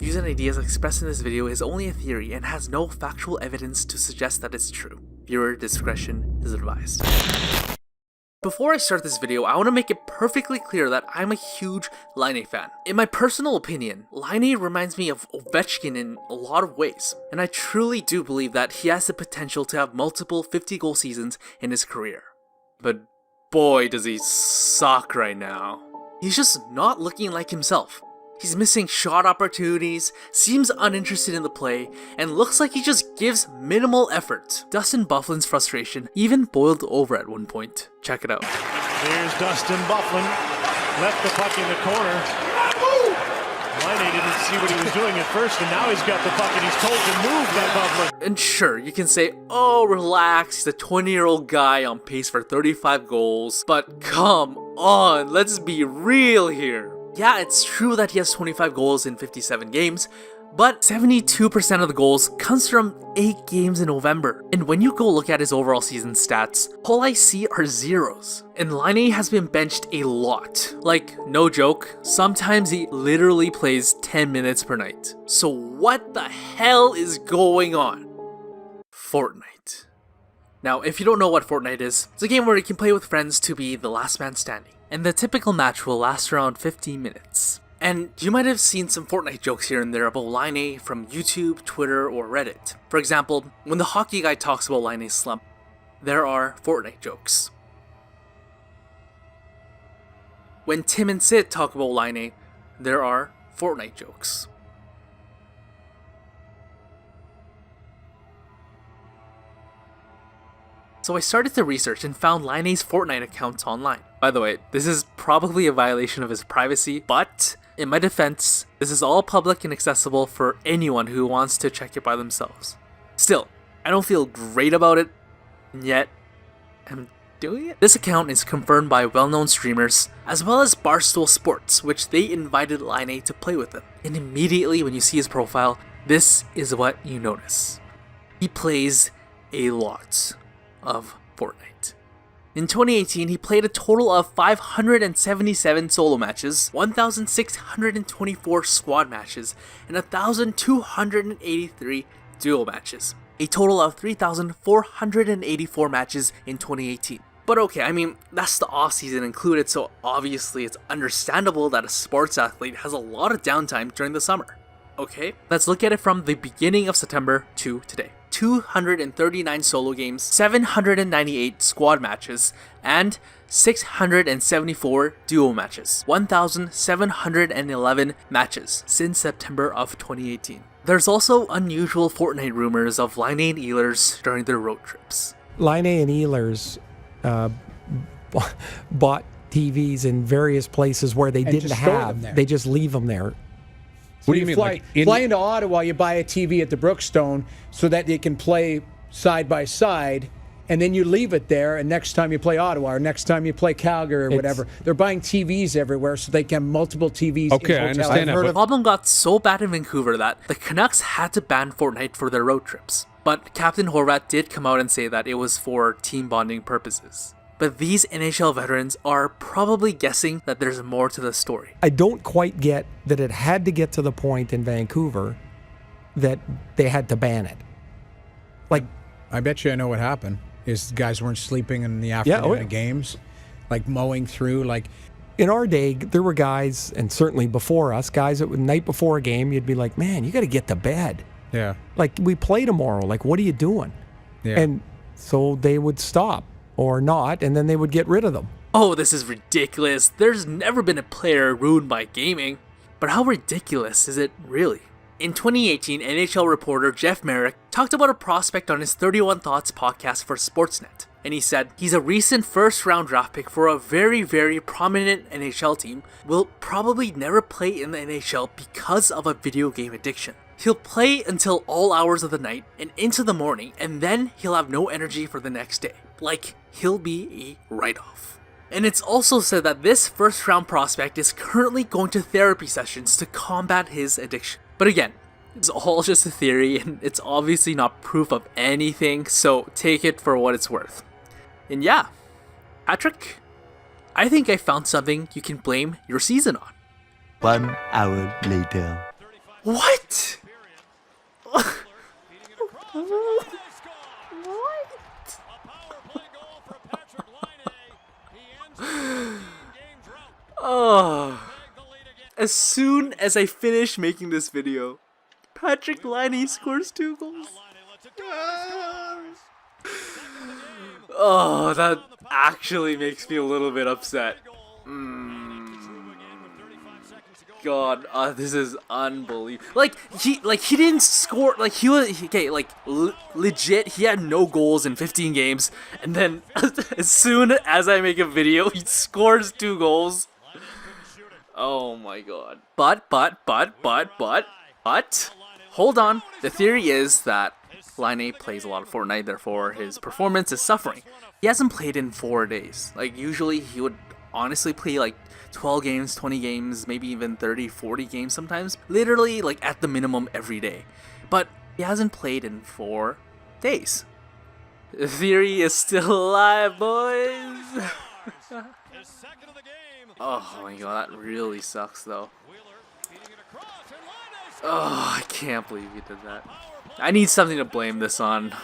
Views and ideas expressed in this video is only a theory and has no factual evidence to suggest that it's true. Viewer discretion is advised. Before I start this video, I want to make it perfectly clear that I'm a huge Laine fan. In my personal opinion, Laine reminds me of Ovechkin in a lot of ways, and I truly do believe that he has the potential to have multiple 50-goal seasons in his career. But boy does he suck right now. He's just not looking like himself. He's missing shot opportunities, seems uninterested in the play, and looks like he just gives minimal effort. Dustin Byfuglien's frustration even boiled over at one point. Check it out. Here's Dustin Byfuglien, left the puck in the corner. Laine didn't see what he was doing at first, and now he's got the puck and he's told to move that Byfuglien. And sure, you can say, oh relax, he's a 20-year-old guy on pace for 35 goals, but come on, let's be real here. Yeah, it's true that he has 25 goals in 57 games, but 72% of the goals comes from 8 games in November. And when you go look at his overall season stats, all I see are zeros. And Laine has been benched a lot. Like, no joke, sometimes he literally plays 10 minutes per night. So what the hell is going on? Fortnite. Now, if you don't know what Fortnite is, it's a game where you can play with friends to be the last man standing. And the typical match will last around 15 minutes. And you might have seen some Fortnite jokes here and there about Laine from YouTube, Twitter, or Reddit. For example, when the hockey guy talks about Laine's slump, there are Fortnite jokes. When Tim and Sid talk about Laine, there are Fortnite jokes. So I started to research and found Laine's Fortnite account online. By the way, this is probably a violation of his privacy, but in my defense, this is all public and accessible for anyone who wants to check it by themselves. Still, I don't feel great about it, and yet I'm doing it. This account is confirmed by well-known streamers, as well as Barstool Sports, which they invited Laine to play with them. And immediately when you see his profile, this is what you notice. He plays a lot of Fortnite. In 2018, he played a total of 577 solo matches, 1,624 squad matches, and 1,283 duo matches. A total of 3,484 matches in 2018. But okay, I mean, that's the off-season included, so obviously it's understandable that a sports athlete has a lot of downtime during the summer. Okay, let's look at it from the beginning of September to today. 239 solo games, 798 squad matches, and 674 duo matches. 1,711 matches since September of 2018. There's also unusual Fortnite rumors of Laine and Ehlers during their road trips. Laine and Ehlers bought TVs in various places where they didn't have. They just leave them there. What do you mean? Fly into Ottawa, you buy a TV at the Brookstone so that they can play side by side, and then you leave it there, and next time you play Ottawa or next time you play Calgary or whatever, they're buying TVs everywhere so they can have multiple TVs. Okay, I understand that. The problem got so bad in Vancouver that the Canucks had to ban Fortnite for their road trips. But Captain Horvat did come out and say that it was for team bonding purposes. But these NHL veterans are probably guessing that there's more to the story. I don't quite get that it had to get to the point in Vancouver that they had to ban it. Like, I bet you I know what happened. Is guys weren't sleeping in the afternoon of games, like mowing through. Like in our day, there were guys, and certainly before us, guys that would night before a game, you'd be like, man, you got to get to bed. Yeah. Like, we play tomorrow. Like, what are you doing? Yeah. And so they would stop. Or not, and then they would get rid of them. Oh, this is ridiculous. There's never been a player ruined by gaming. But how ridiculous is it really? In 2018, NHL reporter Jeff Merrick talked about a prospect on his 31 Thoughts podcast for Sportsnet. And he said, he's a recent first-round draft pick for a very, very prominent NHL team, will probably never play in the NHL because of a video game addiction. He'll play until all hours of the night and into the morning, and then he'll have no energy for the next day. Like, he'll be a write-off. And it's also said that this first-round prospect is currently going to therapy sessions to combat his addiction. But again, it's all just a theory, and it's obviously not proof of anything, so take it for what it's worth. And yeah, Patrick, I think I found something you can blame your season on. 1 hour later. What? Oh. As soon as I finish making this video, Patrick Laine scores 2 goals. Oh, that actually makes me a little bit upset. God, this is unbelievable. Like he didn't score. Like he was okay. Like legit, he had no goals in 15 games, and then as soon as I make a video, he scores 2 goals. Oh my God. But, hold on. The theory is that Laine plays a lot of Fortnite, therefore his performance is suffering. He hasn't played in 4 days. Like usually he would honestly play like 12 games, 20 games, maybe even 30, 40 games sometimes. Literally like at the minimum every day. But he hasn't played in 4 days. The theory is still alive, boys. Oh my God, that really sucks though. Oh, I can't believe he did that. I need something to blame this on.